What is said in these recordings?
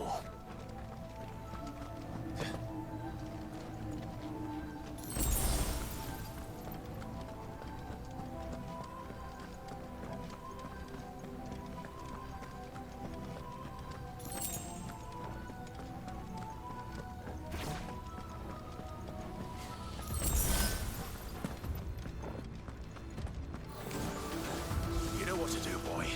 more. You know what to do, boy.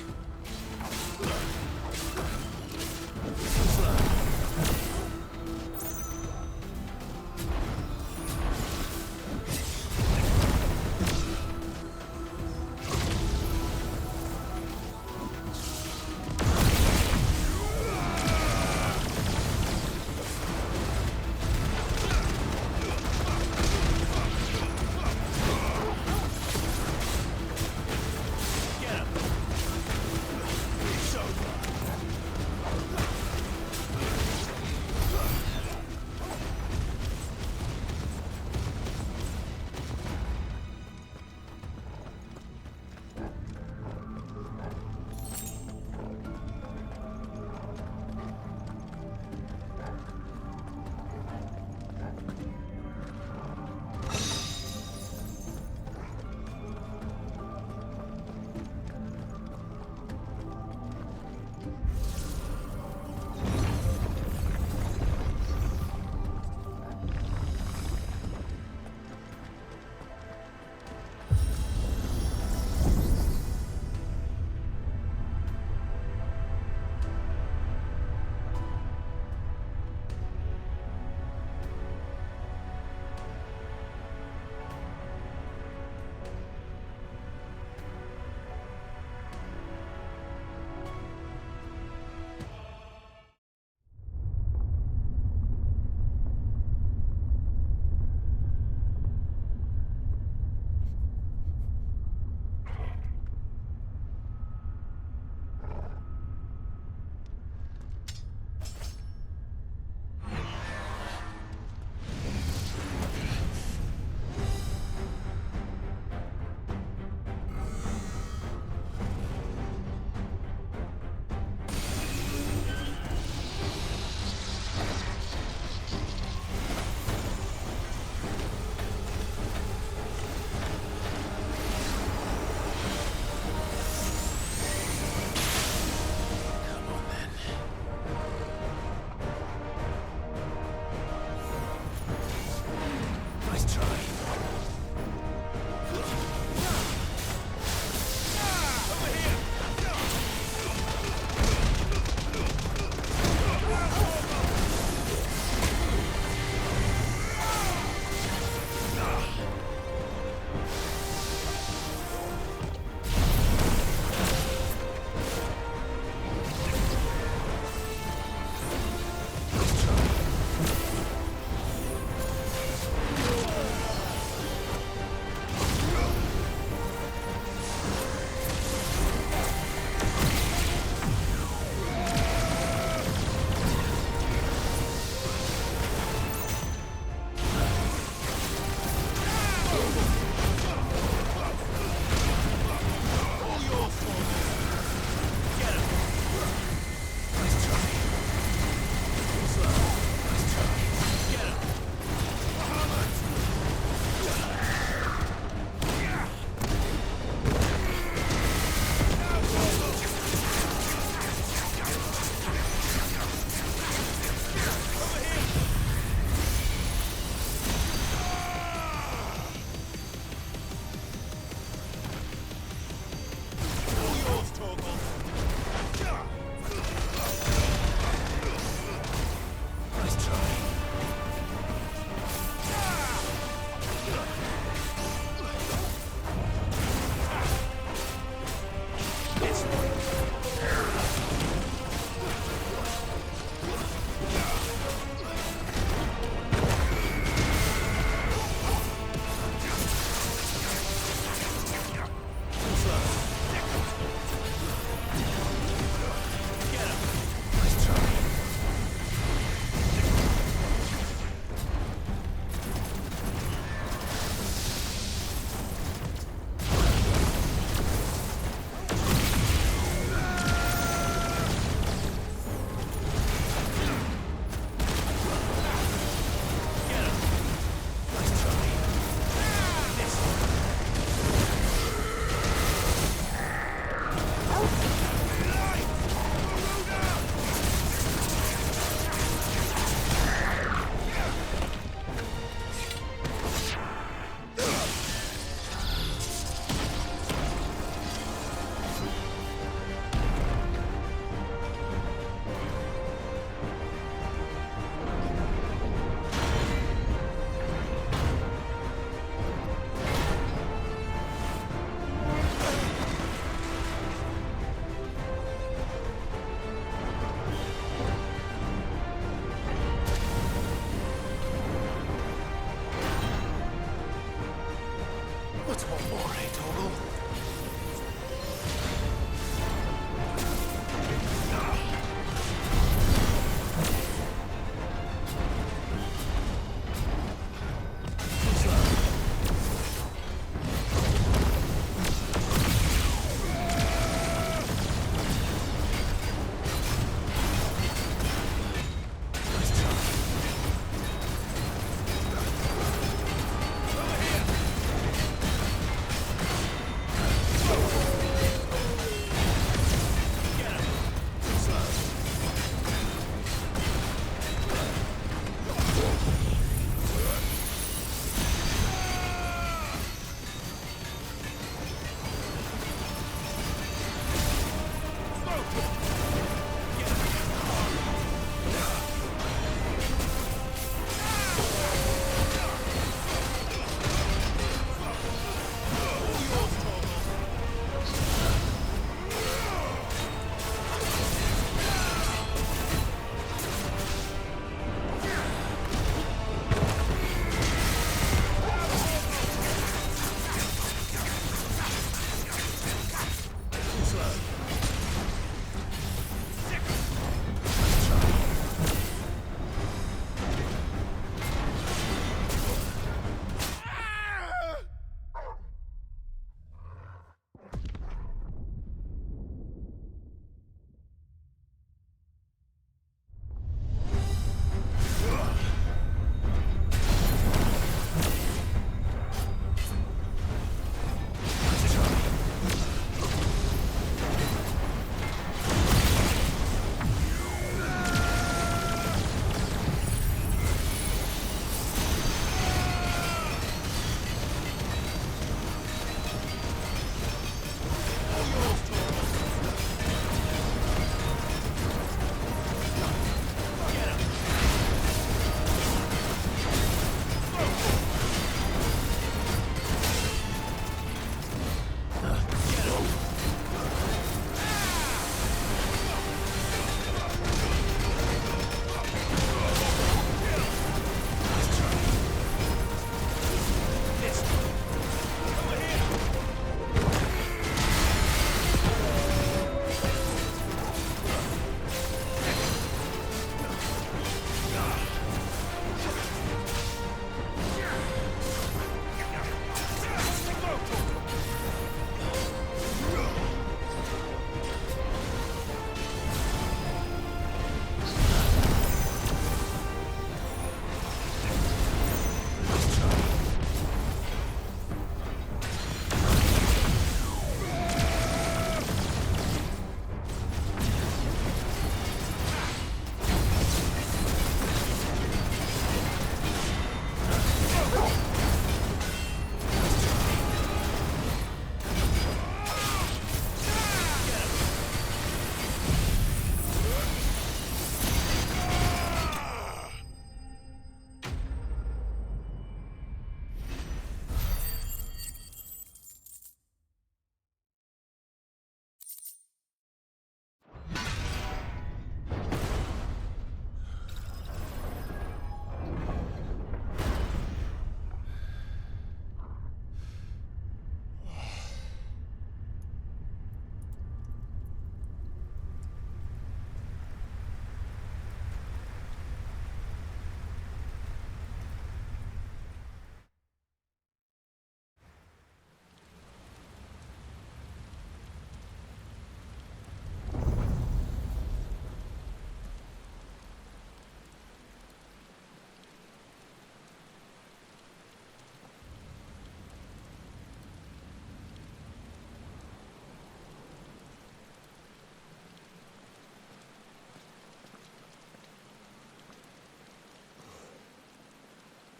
more, eh, Toggle?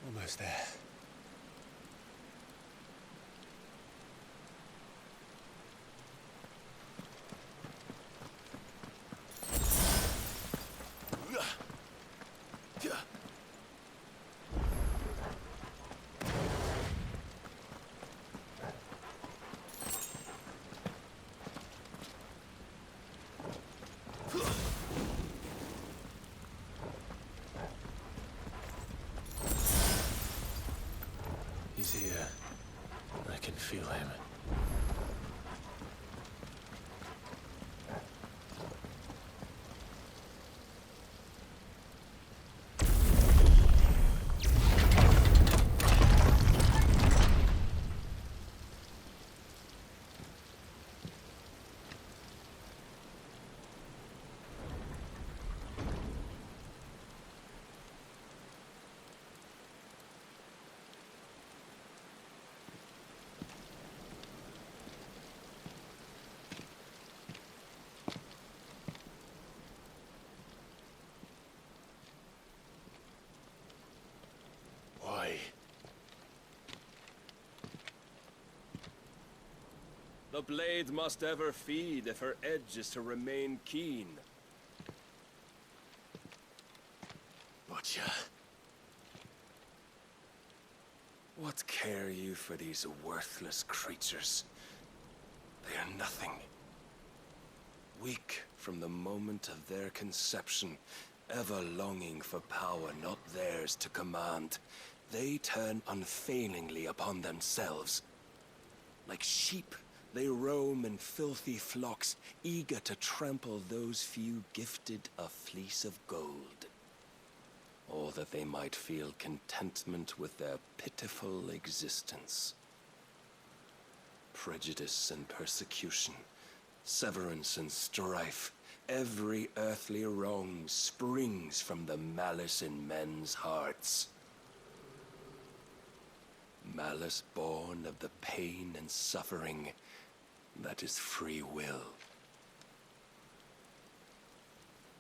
Almost there. He's here. I I can feel him. Why? The blade must ever feed if her edge is to remain keen. Butcher. What care you for these worthless creatures? They are nothing. Weak from the moment of their conception, ever longing for power not theirs to command, they turn unfailingly upon themselves. Like sheep, they roam in filthy flocks, eager to trample those few gifted a fleece of gold. Or that they might feel contentment with their pitiful existence. Prejudice and persecution, severance and strife, every earthly wrong springs from the malice in men's hearts. Malice born of the pain and suffering that is free will.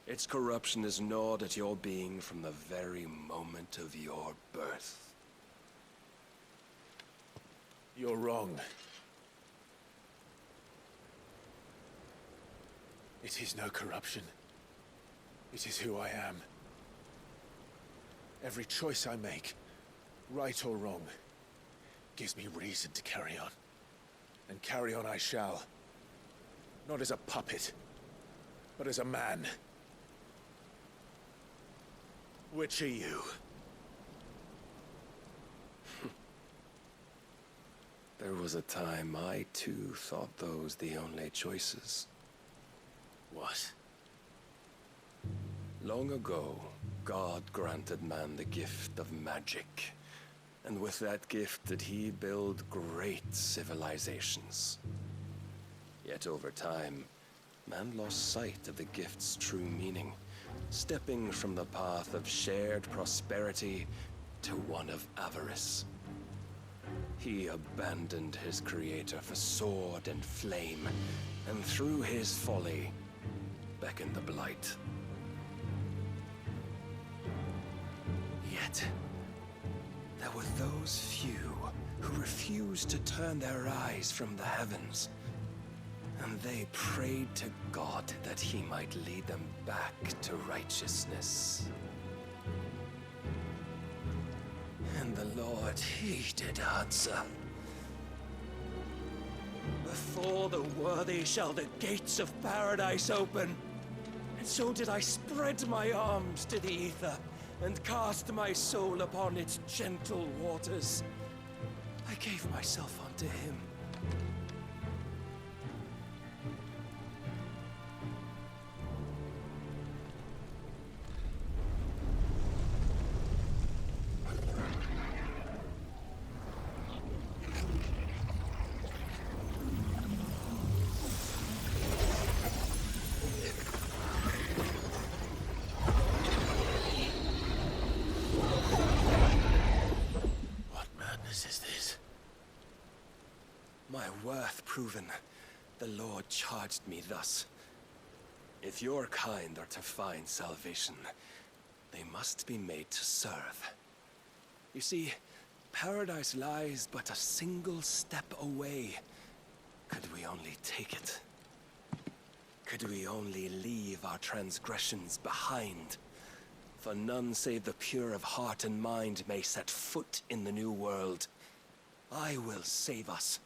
Its corruption is gnawed at your being from the very moment of your birth. You're wrong. It is no corruption. It is who I am. Every choice I make, right or wrong, gives me reason to carry on. And carry on I shall. Not as a puppet, but as a man. Which are you? There was a time I too thought those the only choices. What? Long ago, God granted man the gift of magic. And with that gift did he build great civilizations. Yet over time, man lost sight of the gift's true meaning, stepping from the path of shared prosperity to one of avarice. He abandoned his creator for sword and flame, and through his folly, beckoned the blight. Yet, there were those few who refused to turn their eyes from the heavens, and they prayed to God that he might lead them back to righteousness. And the Lord, he did answer. Before the worthy shall the gates of paradise open. And so did I spread my arms to the ether, and cast my soul upon its gentle waters. I gave myself unto him. My worth proven, the Lord charged me thus. If your kind are to find salvation, they must be made to serve. You see, paradise lies but a single step away. Could we only take it? Could we only leave our transgressions behind? For none save the pure of heart and mind may set foot in the new world. I will save us.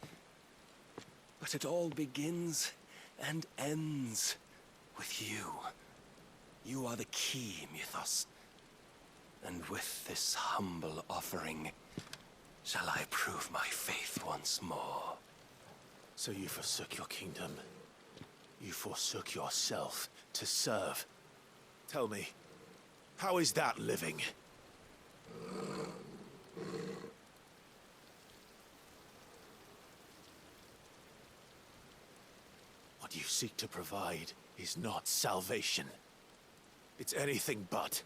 But it all begins and ends with you. You are the key, Mythos. And with this humble offering, shall I prove my faith once more. So you forsook your kingdom. You forsook yourself to serve. Tell me, how is that living? What you seek to provide is not salvation. It's anything but.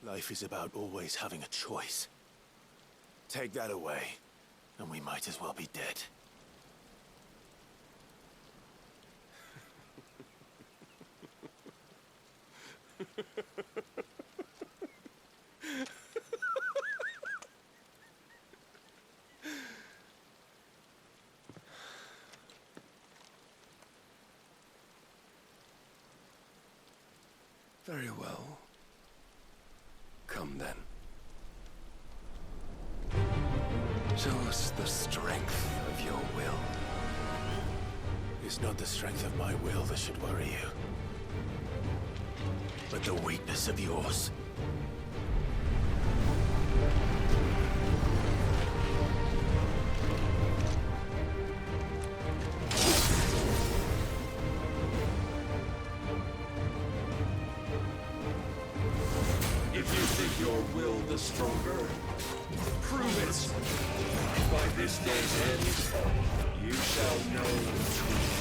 Life is about always having a choice. Take that away, and we might as well be dead. Very well. Come then. Show us the strength of your will. It's not the strength of my will that should worry you, but the weakness of yours. If you think your will the stronger, prove it. By this day's end, you shall know the truth.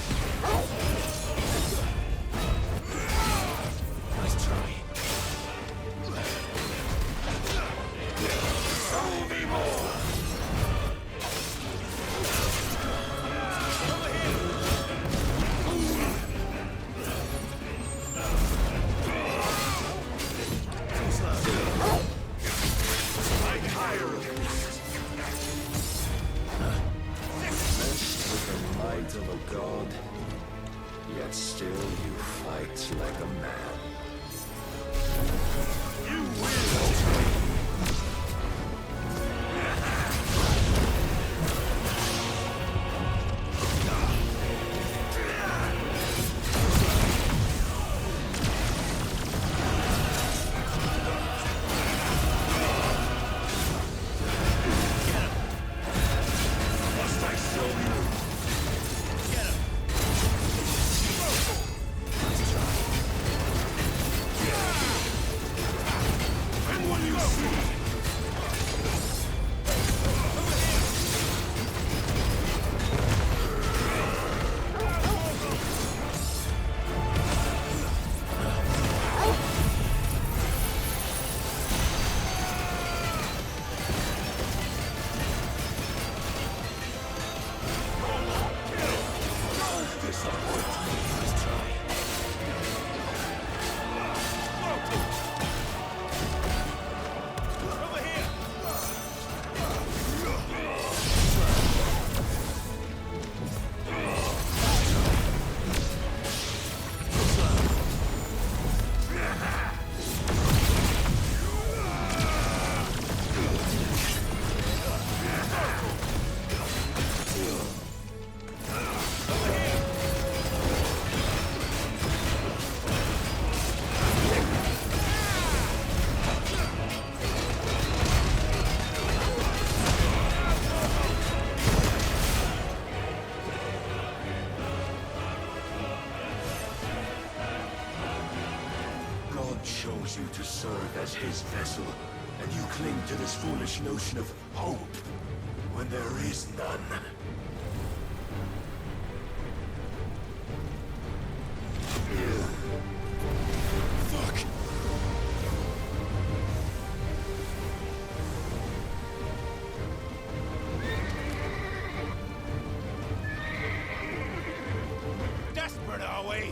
Nice try. Show me more. Of a god, yet still you fight like a man. You will. Must I show you? And when you see chose you to serve as his vessel, and you cling to this foolish notion of hope when there is none. Fuck! Desperate, are we?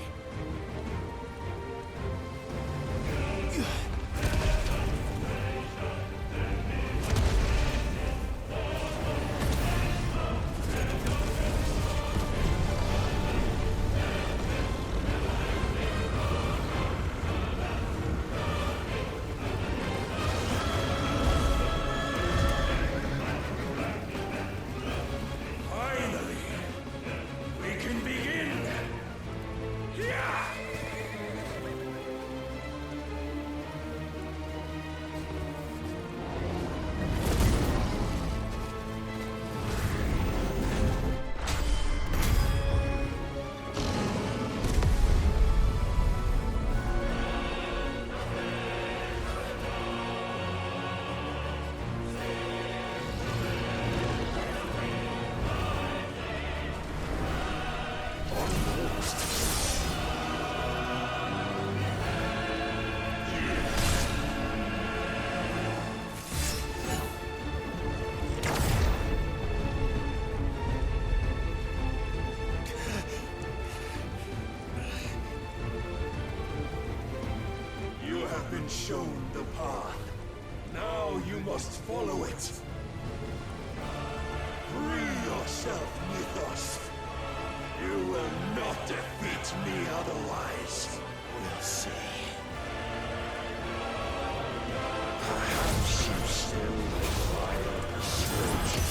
must follow it. Free yourself, Mythos. You will not defeat me otherwise. We'll see. Perhaps you still require persuasion.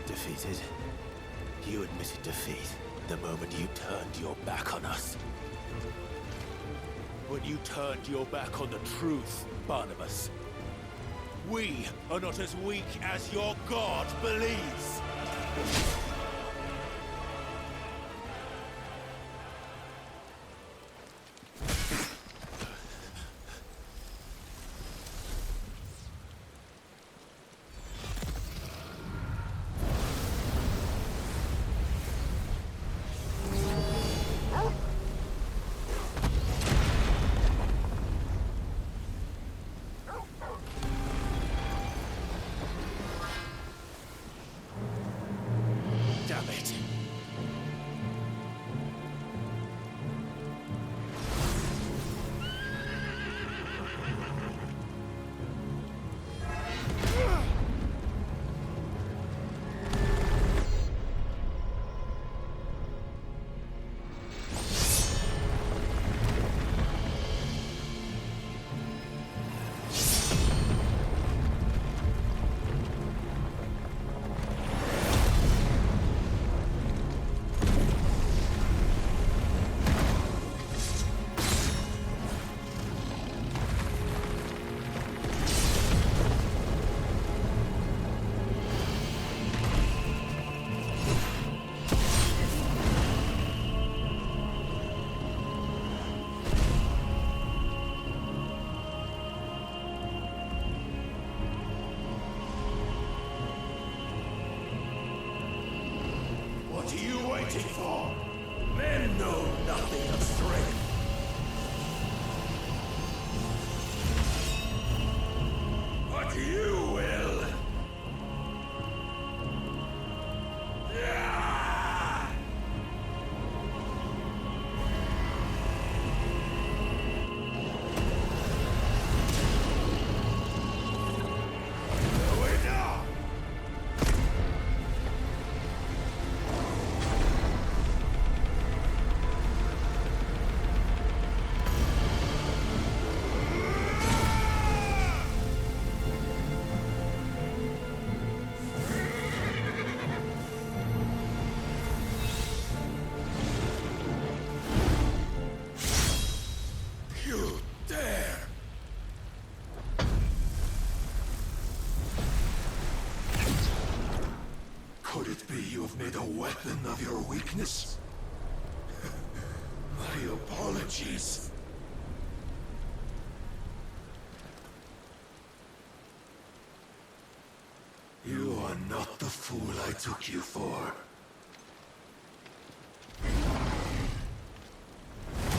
Defeated? You admitted defeat the moment you turned your back on us. When you turned your back on the truth, Barnabas. We are not as weak as your god believes. Damn it. What are you waiting for? Men know nothing of strength. But you will. Yeah! Away now! Could it be you have made a weapon of your weakness? My apologies. You are not the fool I took you for.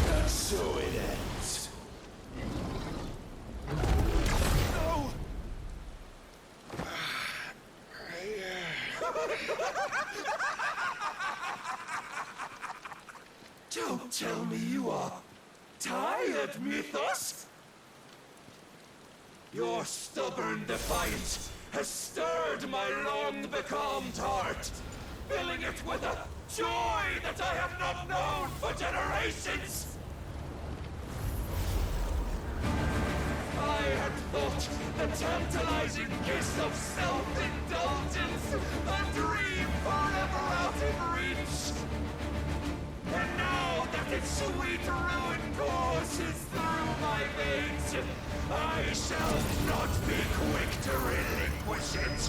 And so it ends. No! Don't tell me you are tired, Mythos! Your stubborn defiance has stirred my long-becalmed heart, filling it with a joy that I have not known for generations! I had thought the tantalizing kiss of self-indulgence a dream forever out of reach. And now that its sweet ruin courses through my veins, I shall not be quick to relinquish it.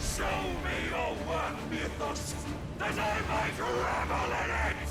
Show me your work, Mythos, that I might revel in it!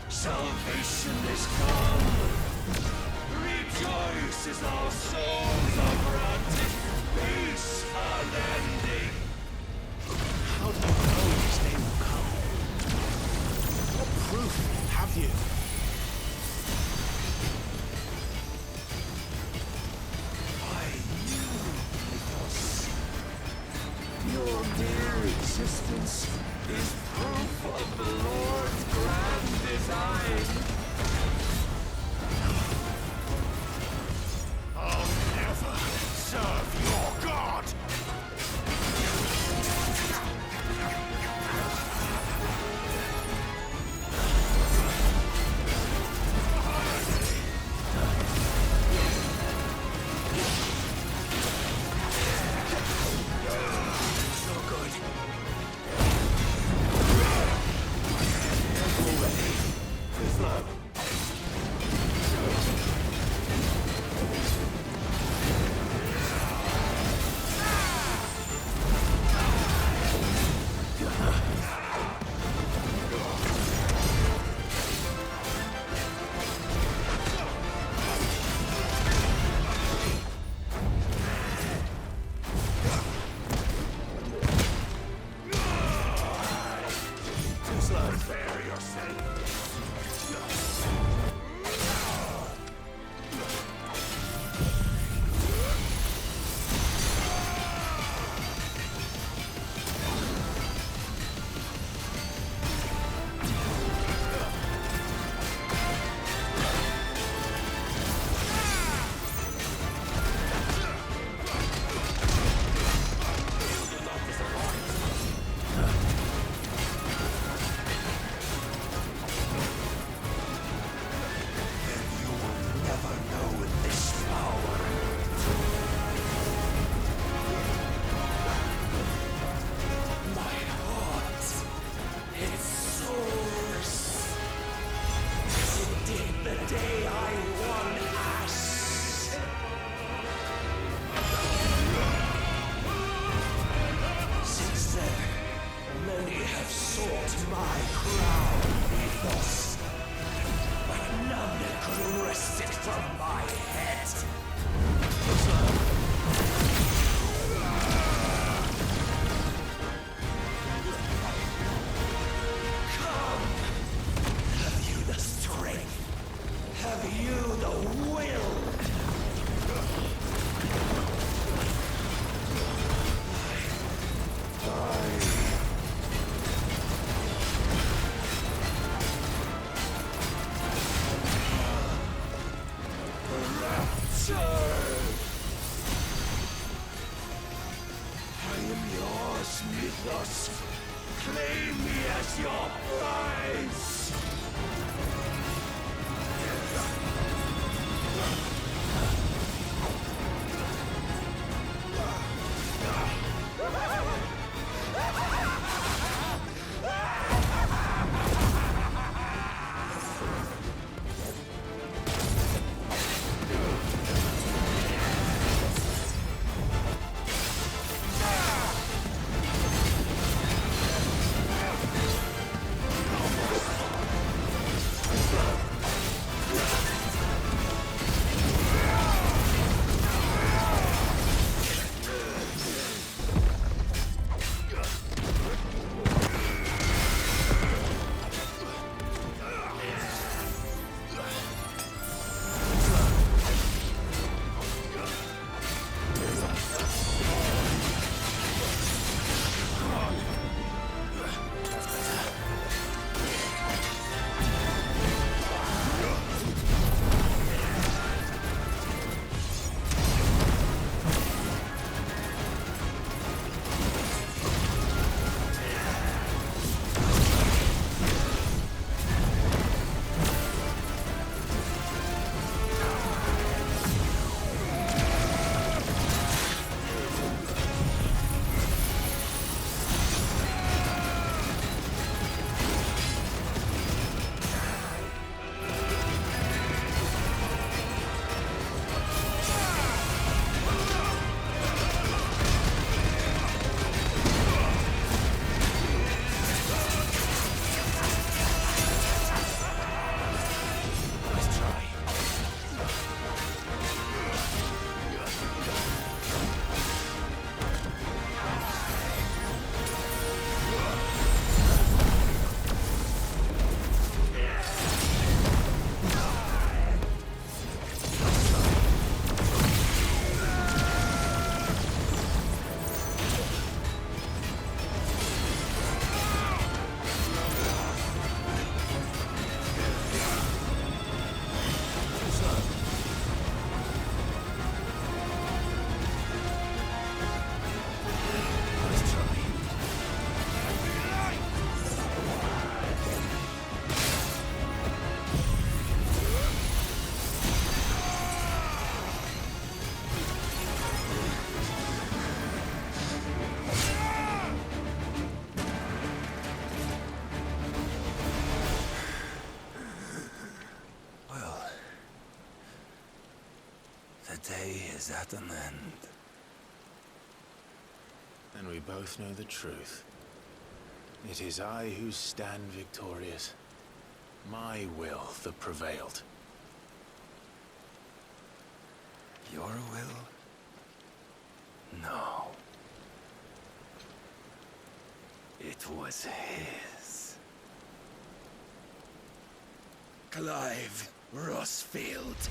Salvation is come! Rejoice as our souls are granted peace unending! How do you know his day will come? What proof have you? I knew Mythos. Your mere existence is proof of the Lord's grand design. I'll never serve your god! No good. Already. With love. Thus, claim me as your prize! The day is at an end. And we both know the truth. It is I who stand victorious. My will that prevailed. Your will? No. It was his. Clive Rossfield.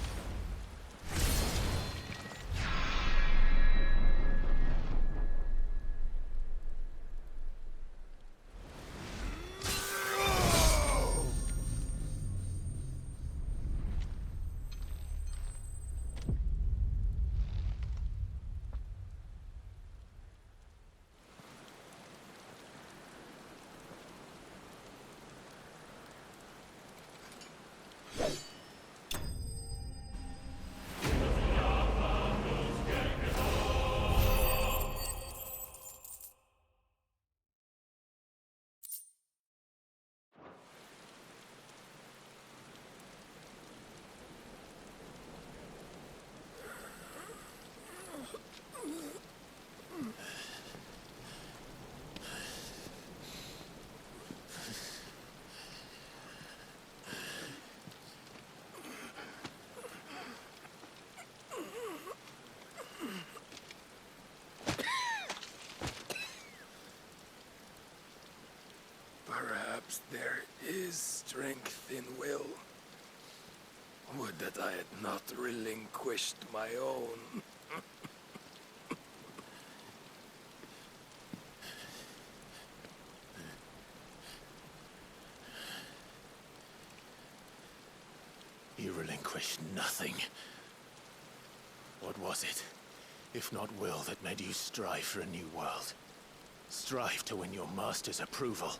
Perhaps there is strength in will. Would that I had not relinquished my own. You relinquished nothing. What was it, if not will, that made you strive for a new world? Strive to win your master's approval.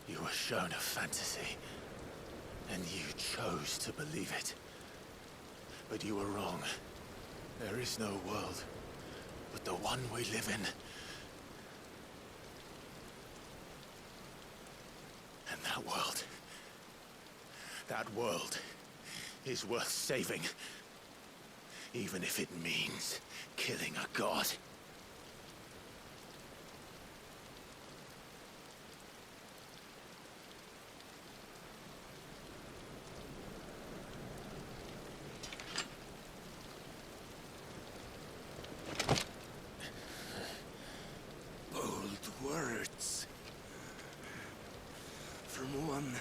You were shown a fantasy, and you chose to believe it. But you were wrong. There is no world but the one we live in. And that world is worth saving. Even if it means killing a god. Words from one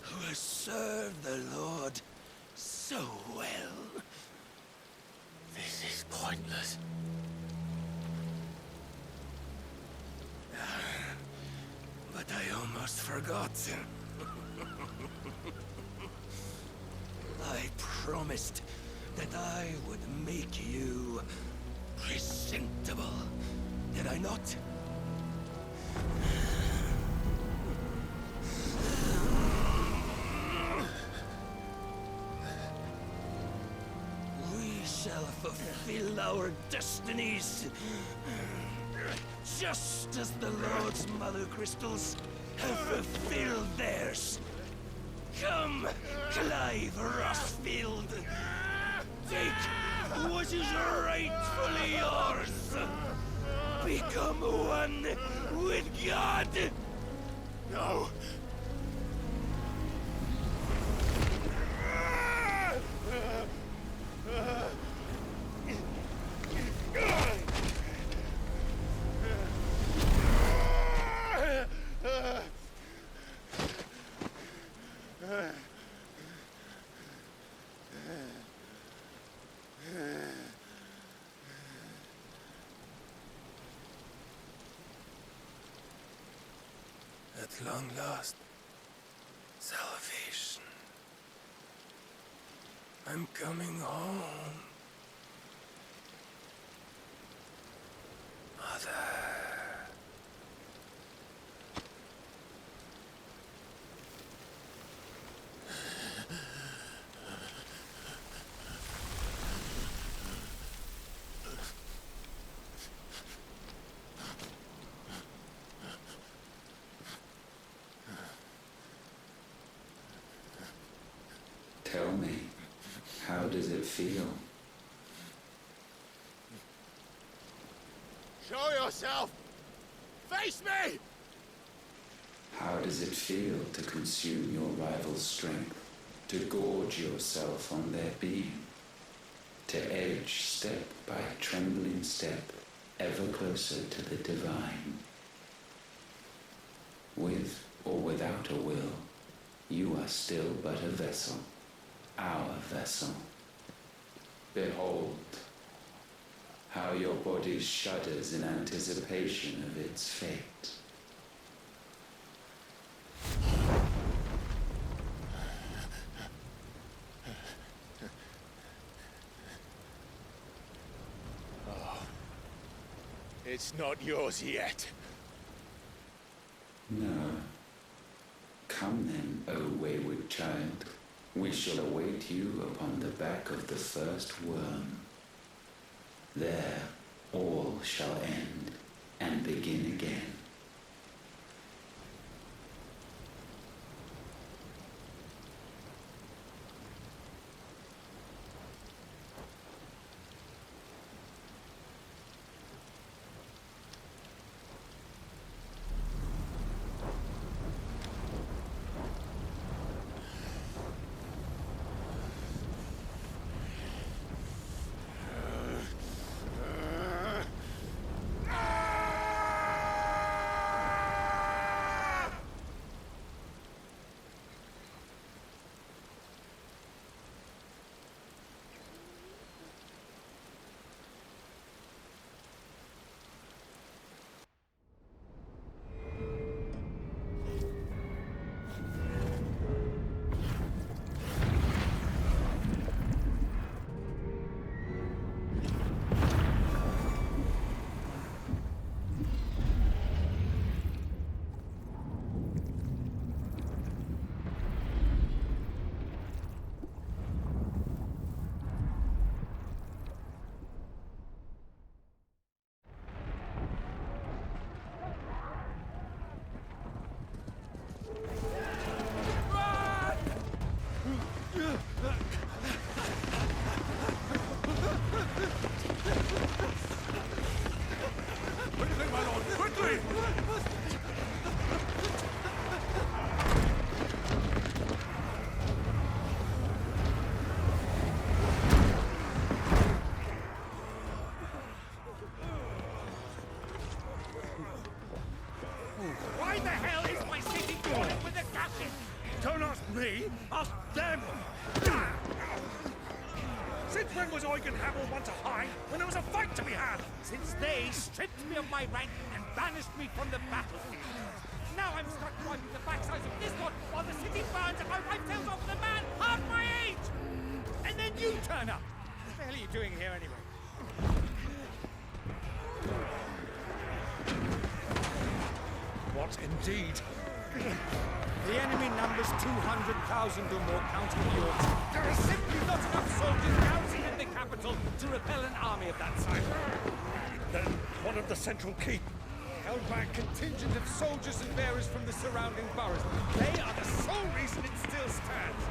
who has served the Lord so well. This is pointless. But I almost forgot. I promised that I would make you presentable. Did I not? We shall fulfill our destinies, just as the Lord's Mother Crystals have fulfilled theirs. Come, Clive Rossfield. Take what is rightfully yours. Become one with God! No! At long last, salvation. I'm coming home. Mother. Tell me, how does it feel? Show yourself! Face me! How does it feel to consume your rival's strength, to gorge yourself on their beam, to edge step by trembling step ever closer to the divine? With or without a will, you are still but a vessel, our vessel. Behold, how your body shudders in anticipation of its fate. It's not yours yet. No. Come then, O wayward child. We shall await you upon the back of the first worm. There all shall end and begin again. me? Ask them! Since when was Eugen Hamel one to hide when there was a fight to be had? Since they stripped me of my rank and banished me from the battlefield. Now I'm stuck wiping the backsides of this one while the city burns and my wife tells off the man half my age! And then you turn up! What the hell are you doing here anyway? What indeed? The enemy numbers 200,000 or more, counting the orcs. There are simply not enough soldiers garrisoned in the capital to repel an army of that size. Then what of the central keep? Held by a contingent of soldiers and bearers from the surrounding boroughs. They are the sole reason it still stands.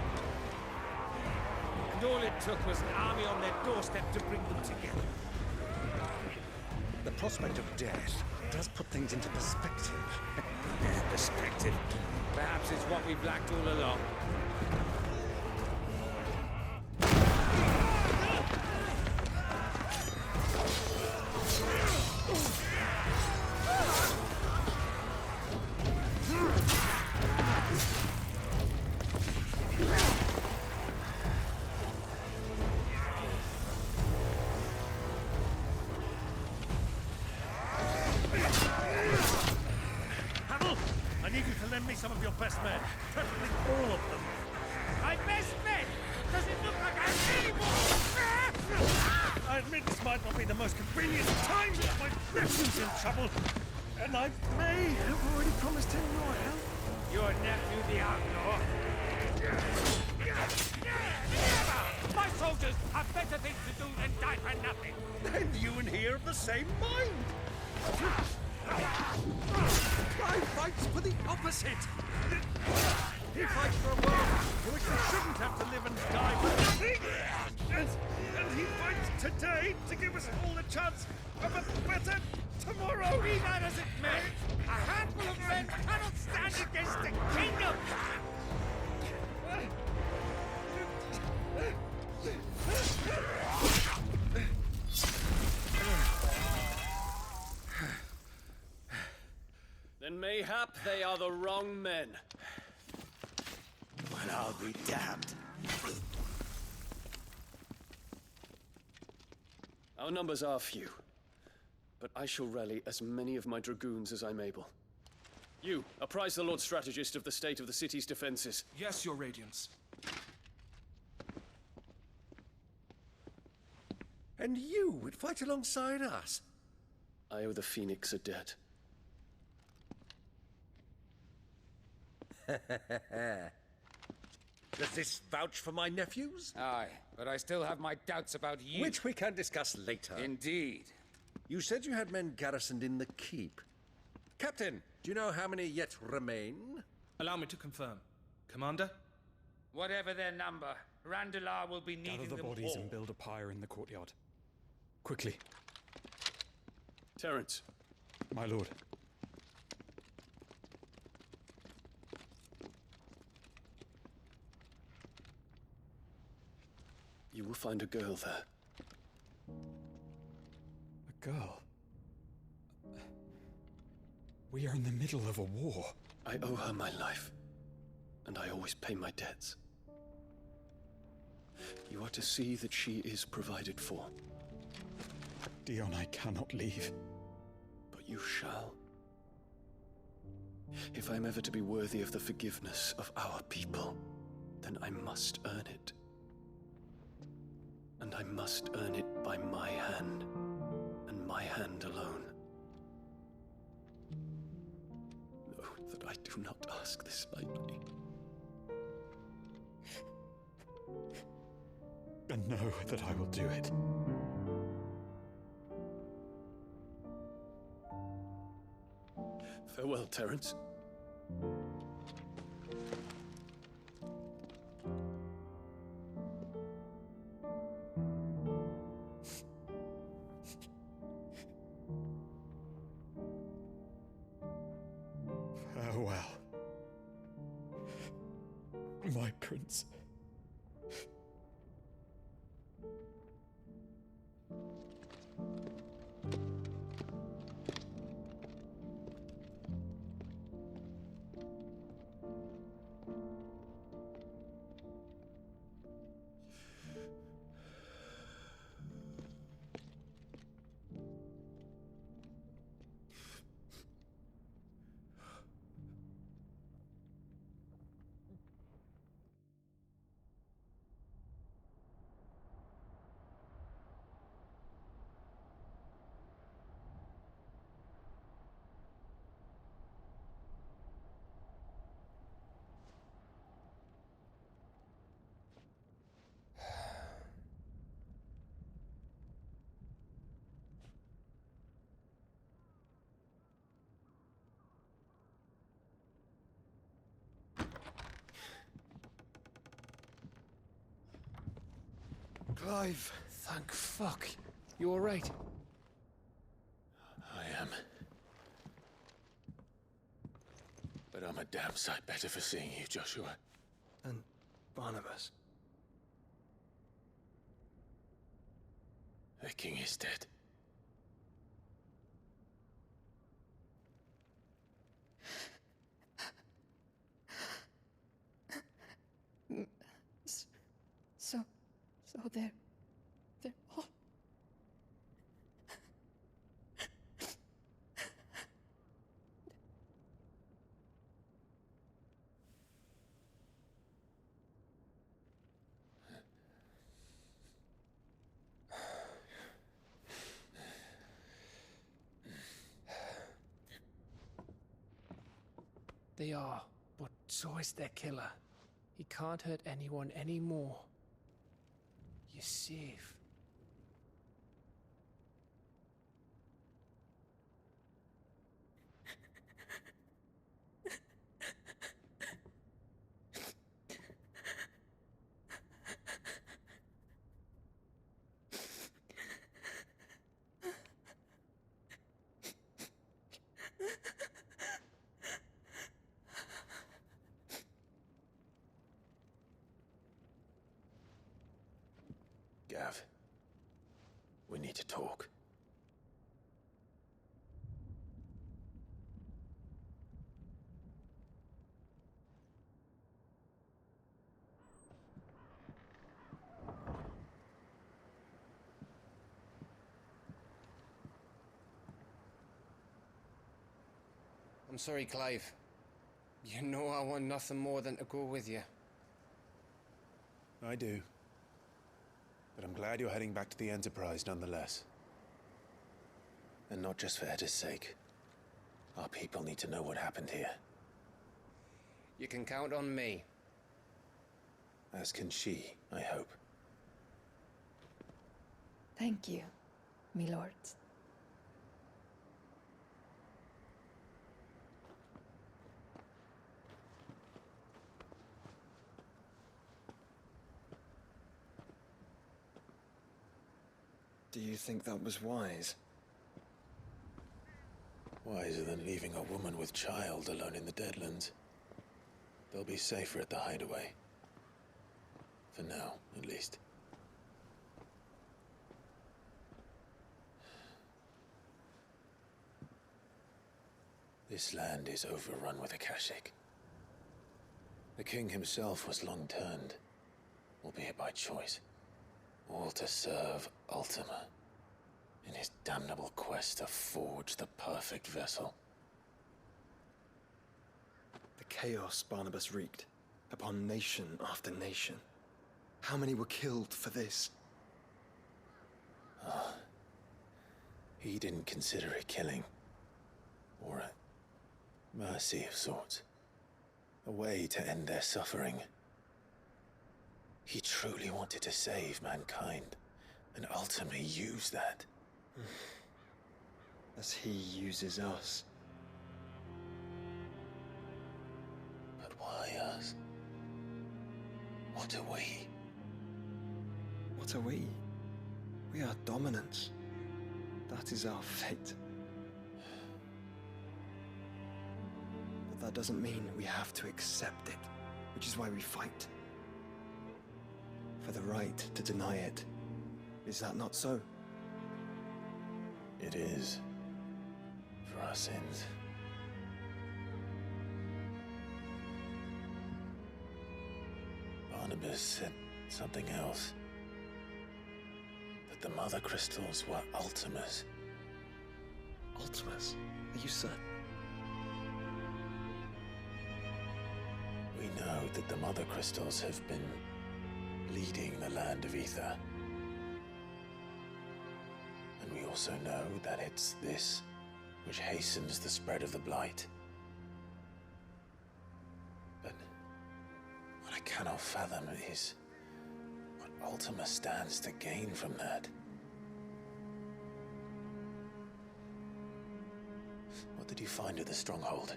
And all it took was an army on their doorstep to bring them together. The prospect of death does put things into perspective. Perspective. Perhaps it's what we've lacked all along. Hamel, I need you to lend me some of your best men. Preferably all of them. My best men! Does it look like I'm really I admit this might not be the most convenient time, but my nephew's in trouble. And I may have already promised him your help. Your nephew, the outlaw? Never! My soldiers have better things to do than die for nothing. Then you and he are of the same mind. I fights for the opposite. He fights for a world in which we shouldn't have to live and die for nothing. And he fights today to give us all a chance of a better tomorrow. Be that as it may, a handful of men cannot stand against a kingdom! Then mayhap they are the wrong men. Well, I'll be damned. Our numbers are few, but I shall rally as many of my dragoons as I'm able. You, apprise the Lord Strategist of the state of the city's defenses. Yes, Your Radiance. And you would fight alongside us? I owe the Phoenix a debt. Does this vouch for my nephews? Aye, but I still have my doubts about you. Which we can discuss later. Indeed. You said you had men garrisoned in the keep. Captain, do you know how many yet remain? Allow me to confirm. Commander? Whatever their number, Randalar will be needing Gather the them bodies all. and build a pyre in the courtyard. Quickly, Terence, my lord. you will find a girl there. A girl. We are in the middle of a war. I owe her my life, and I always pay my debts. You are to see that she is provided for, Dion, I cannot leave. but you shall. If I am ever to be worthy of the forgiveness of our people, then I must earn it. And I must earn it by my hand, and my hand alone. Know that I do not ask this lightly. And know that I will do it. Farewell, Terence. Farewell, my prince. Clive! Thank fuck. You alright? I am. But I'm a damn sight better for seeing you, Joshua. And Barnabas. The king is dead. So they're all... They are, but so is their killer. He can't hurt anyone anymore. You're safe. Gav, we need to talk. I'm sorry, Clive. You know I want nothing more than to go with you. I do. But I'm glad you're heading back to the Enterprise nonetheless. And not just for Edda's sake. Our people need to know what happened here. You can count on me. As can she, I hope. Thank you, my lords. Do you think that was wise? Wiser than leaving a woman with child alone in the Deadlands. They'll be safer at the hideaway. For now, at least. This land is overrun with Akashic. The king himself was long turned, albeit by choice. All to serve Ultima, in his damnable quest to forge the perfect vessel. The chaos Barnabas wreaked upon nation after nation. How many were killed for this? He didn't consider it killing. Or a mercy of sorts. A way to end their suffering. He truly wanted to save mankind, and ultimately used that. As he uses us. But why us? What are we? What are we? We are dominance. That is our fate. But that doesn't mean we have to accept it, which is why we fight. For the right to deny it. Is that not so? It is. For our sins. Barnabas said something else. That the Mother Crystals were Ultimas. Ultimas? Are you certain? We know that the Mother Crystals have been leading the land of Ether. And we also know that it's this which hastens the spread of the Blight. But what I cannot fathom is what Ultima stands to gain from that. What did you find at the Stronghold?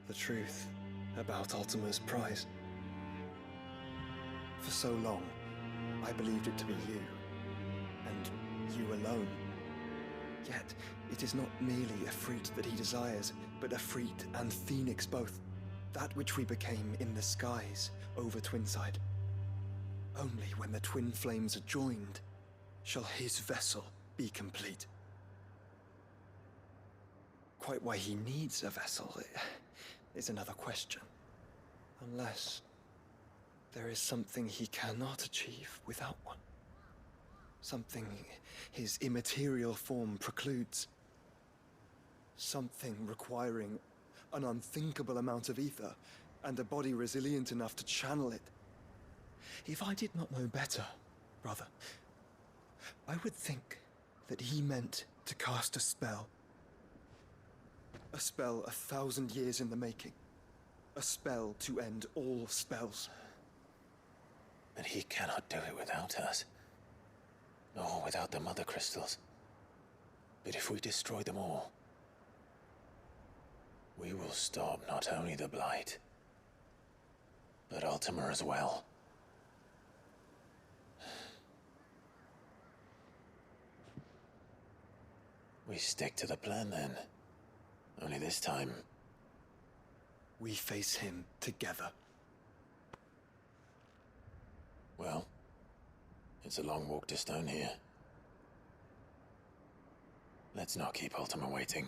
The truth about Ultima's prize. For so long, I believed it to be you, and you alone. Yet, it is not merely Efreet that he desires, but Efreet and Phoenix both. That which we became in the skies over Twinside. Only when the twin flames are joined shall his vessel be complete. Quite why he needs a vessel is another question. Unless there is something he cannot achieve without one. Something his immaterial form precludes. Something requiring an unthinkable amount of ether and a body resilient enough to channel it. If I did not know better, brother, I would think that he meant to cast a spell. A spell 1,000 years in the making. A spell to end all spells. But he cannot do it without us. Nor without the Mother Crystals. But if we destroy them all, we will stop not only the Blight, but Ultima as well. We stick to the plan then. Only this time, we face him together. Well, it's a long walk to Stone here. Let's not keep Ultima waiting.